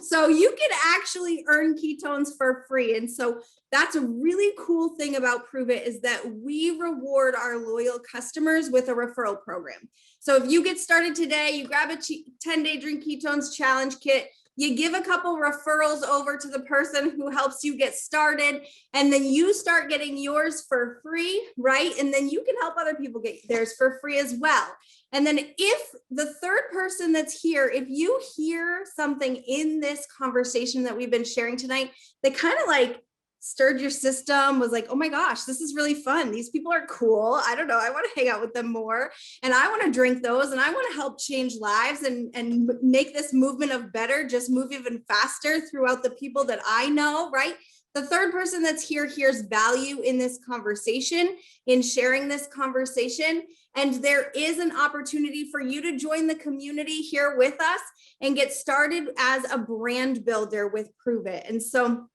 So you can actually earn ketones for free. And so that's a really cool thing about Pruvit is that we reward our loyal customers with a referral program. So if you get started today, you grab a 10-day drink ketones challenge kit, you give a couple referrals over to the person who helps you get started, and then you start getting yours for free, right? And then you can help other people get theirs for free as well. And then if the third person that's here, if you hear something in this conversation that we've been sharing tonight that kind of like stirred your system, was like, oh my gosh, this is really fun. These people are cool. I don't know. I want to hang out with them more. And I want to drink those, and I want to help change lives and make this movement of better just move even faster throughout the people that I know, right? The third person that's here hears value in this conversation, in sharing this conversation. And there is an opportunity for you to join the community here with us and get started as a brand builder with Pruvit. And so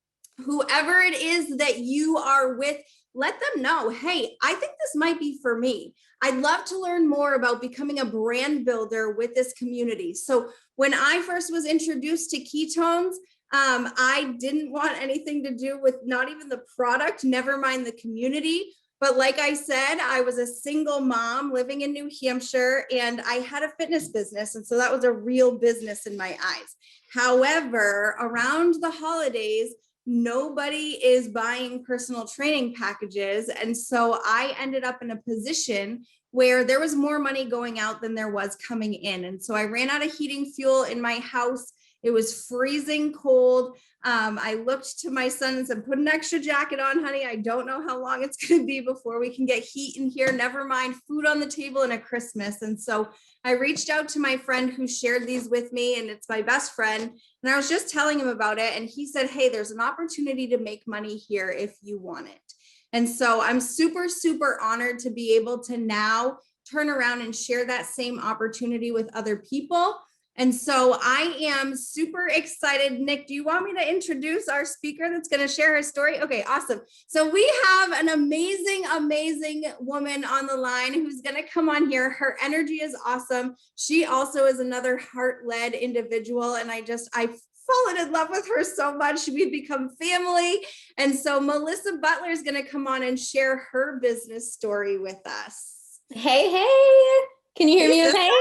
whoever it is that you are with, let them know, hey, I think this might be for me. I'd love to learn more about becoming a brand builder with this community. So when I first was introduced to ketones, I didn't want anything to do with not even the product, never mind the community. But like I said, I was a single mom living in New Hampshire, and I had a fitness business. And so that was a real business in my eyes. However, around the holidays, nobody is buying personal training packages. And so I ended up in a position where there was more money going out than there was coming in. And so I ran out of heating fuel in my house. It was freezing cold. I looked to my son and said, put an extra jacket on, honey. I don't know how long it's going to be before we can get heat in here. Never mind food on the table and a Christmas. And so I reached out to my friend who shared these with me, and it's my best friend. And I was just telling him about it. And he said, hey, there's an opportunity to make money here if you want it. And so I'm super, super honored to be able to now turn around and share that same opportunity with other people. And so I am super excited. Nick, do you want me to introduce our speaker that's going to share her story? Okay, awesome. So we have an amazing, amazing woman on the line who's going to come on here. Her energy is awesome. She also is another heart-led individual. And I've fallen in love with her so much. We've become family. And so Melissa Butler is going to come on and share her business story with us. Hey, hey, can you hear me okay?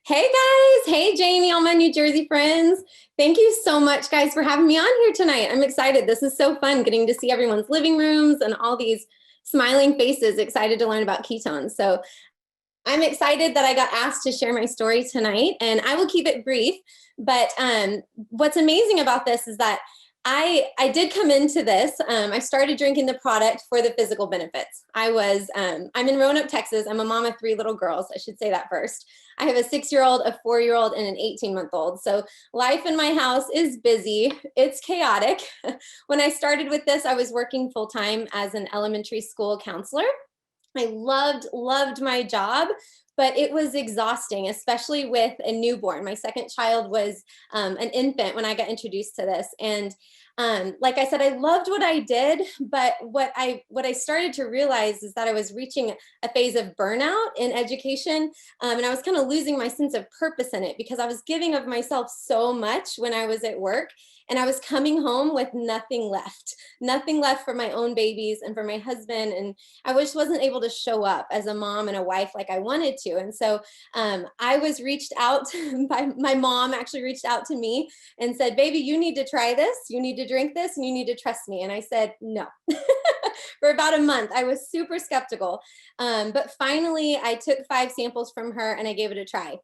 Hey guys, hey Jamie, all my New Jersey friends. Thank you so much guys for having me on here tonight. I'm excited. This is so fun getting to see everyone's living rooms and all these smiling faces excited to learn about ketones. So I'm excited that I got asked to share my story tonight, and I will keep it brief. But what's amazing about this is that I did come into this. I started drinking the product for the physical benefits. I'm in Roanoke, Texas. I'm a mom of 3 little girls. I should say that first. I have a 6-year-old, a 4-year-old, and an 18-month-old. So life in my house is busy. It's chaotic. When I started with this, I was working full-time as an elementary school counselor. I loved my job, but it was exhausting, especially with a newborn. My second child was an infant when I got introduced to this. And like I said, I loved what I did, but what I started to realize is that I was reaching a phase of burnout in education. And I was kind of losing my sense of purpose in it because I was giving of myself so much when I was at work. And I was coming home with nothing left for my own babies and for my husband. And I just wasn't able to show up as a mom and a wife like I wanted to. And so I was reached out by my mom, actually reached out to me and said, baby, you need to try this. You need to drink this and you need to trust me. And I said, no. For about a month, I was super skeptical. But finally, I took 5 samples from her and I gave it a try.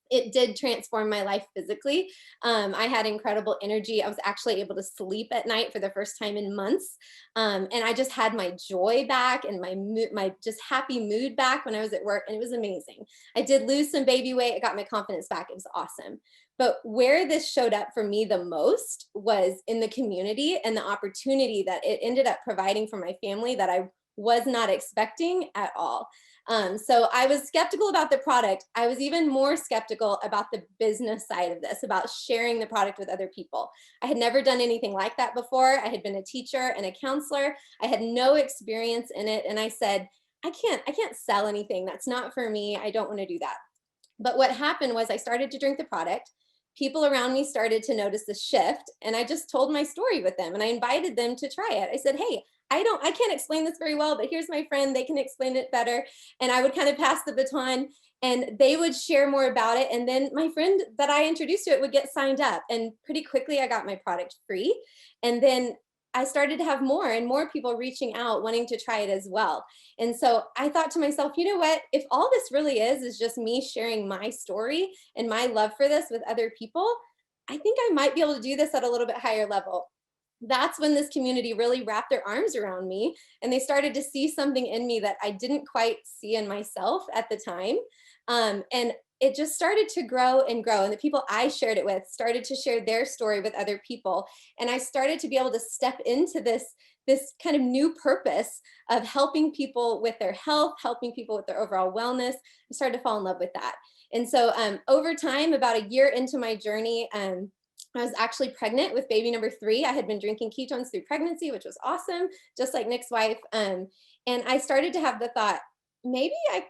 It did transform my life physically. I had incredible energy. I was actually able to sleep at night for the first time in months. And I just had my joy back and my just happy mood back when I was at work. And it was amazing. I did lose some baby weight. I got my confidence back. It was awesome. But where this showed up for me the most was in the community and the opportunity that it ended up providing for my family that I was not expecting at all. So I was skeptical about the product. I was even more skeptical about the business side of this, about sharing the product with other people. I had never done anything like that before. I had been a teacher and a counselor. I had no experience in it. And I said, I can't sell anything. That's not for me. I don't want to do that. But what happened was I started to drink the product. People around me started to notice the shift. And I just told my story with them and I invited them to try it. I said, hey, I can't explain this very well, but here's my friend, they can explain it better. And I would kind of pass the baton and they would share more about it. And then my friend that I introduced to it would get signed up. And pretty quickly I got my product free. And then I started to have more and more people reaching out, wanting to try it as well. And so I thought to myself, you know what, if all this really is just me sharing my story and my love for this with other people, I think I might be able to do this at a little bit higher level. that's when this community really wrapped their arms around me, and they started to see something in me that I didn't quite see in myself at the time. And it just started to grow and grow. And the people I shared it with started to share their story with other people. And I started to be able to step into this kind of new purpose of helping people with their health, helping people with their overall wellness. I started to fall in love with that. And so over time, about a year into my journey, I was actually pregnant with baby number 3. I had been drinking ketones through pregnancy, which was awesome, just like Nick's wife. And I started to have the thought, maybe I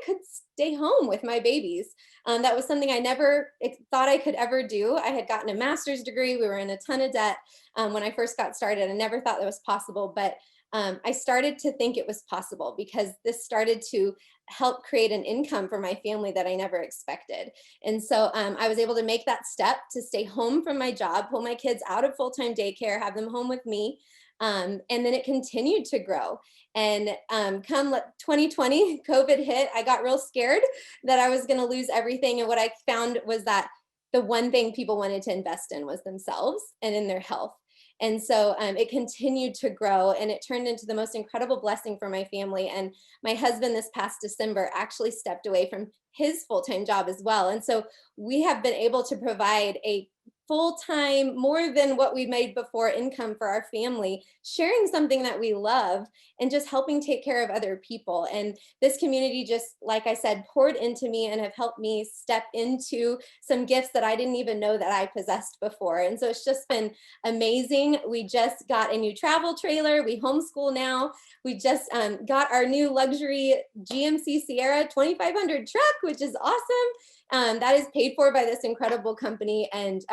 could stay home with my babies. That was something I never thought I could ever do. I had gotten a master's degree. We were in a ton of debt when I first got started. I never thought that was possible, but I started to think it was possible because this started to help create an income for my family that I never expected. And so I was able to make that step to stay home from my job, pull my kids out of full-time daycare, have them home with me. And then it continued to grow. And come 2020, COVID hit, I got real scared that I was going to lose everything. And what I found was that the one thing people wanted to invest in was themselves and in their health. And so it continued to grow, and it turned into the most incredible blessing for my family. And my husband this past December actually stepped away from his full-time job as well. And so we have been able to provide a full-time, more than what we made before, income for our family, sharing something that we love and just helping take care of other people. And this community, just like I said, poured into me and have helped me step into some gifts that I didn't even know that I possessed before. And so it's just been amazing. We just got a new travel trailer. We homeschool now. We just got our new luxury GMC Sierra 2500 truck, which is awesome. That is paid for by this incredible company. And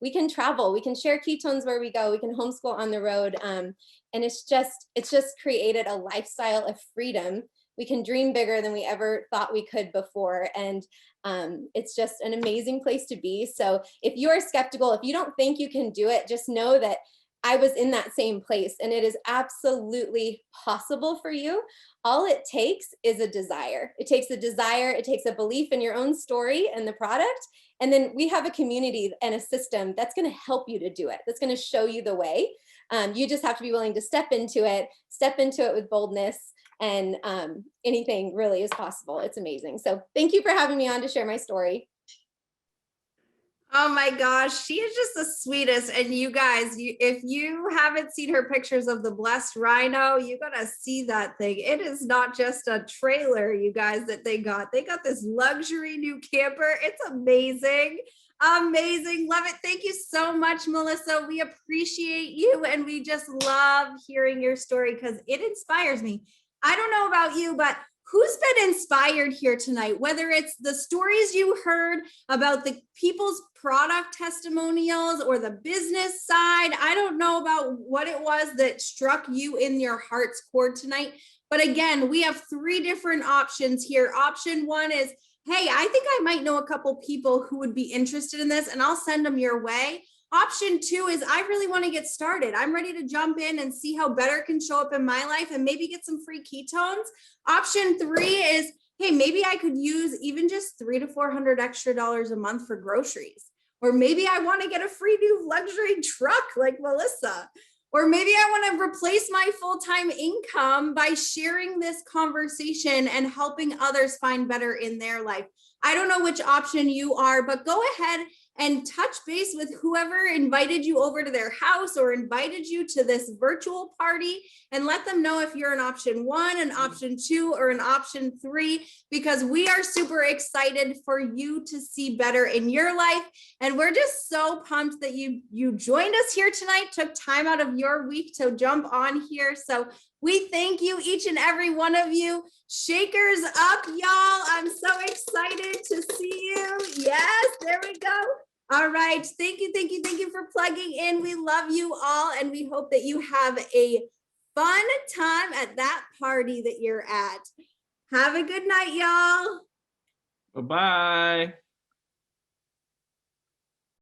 we can travel, we can share ketones where we go, we can homeschool on the road. And it's just created a lifestyle of freedom. We can dream bigger than we ever thought we could before. And it's just an amazing place to be. So if you are skeptical, if you don't think you can do it, just know that I was in that same place, and it is absolutely possible for you. All it takes is a desire. It takes a desire, it takes a belief in your own story and the product. And then we have a community and a system that's going to help you to do it. That's going to show you the way. You just have to be willing to step into it with boldness, and anything really is possible. It's amazing. So thank you for having me on to share my story. Oh my gosh, she is just the sweetest. And you guys, if you haven't seen her pictures of the blessed rhino, you gotta see that thing. It is not just a trailer, you guys, that they got. They got this luxury new camper. It's amazing. Amazing. Love it. Thank you so much, Melissa. We appreciate you, and we just love hearing your story because it inspires me. I don't know about you, but who's been inspired here tonight? Whether it's the stories you heard about the people's product testimonials or the business side, I don't know about what it was that struck you in your heart's core tonight. But again, we have 3 different options here. Option 1 is, hey, I think I might know a couple people who would be interested in this, and I'll send them your way. Option 2 is, I really want to get started. I'm ready to jump in and see how better can show up in my life and maybe get some free ketones. Option 3 is, hey, maybe I could use even just $300 to $400 extra a month for groceries. Or maybe I want to get a free new luxury truck like Melissa. Or maybe I want to replace my full-time income by sharing this conversation and helping others find better in their life. I don't know which option you are, but go ahead and touch base with whoever invited you over to their house or invited you to this virtual party, and let them know if you're an option 1, an option 2, or an option 3, because we are super excited for you to see better in your life. And we're just so pumped that you joined us here tonight, took time out of your week to jump on here. So we thank you, each and every one of you. Shakers up, y'all. I'm so excited to see you. Yes, there we go. All right. Thank you for plugging in. We love you all, and we hope that you have a fun time at that party that you're at. Have a good night, y'all. Bye-bye.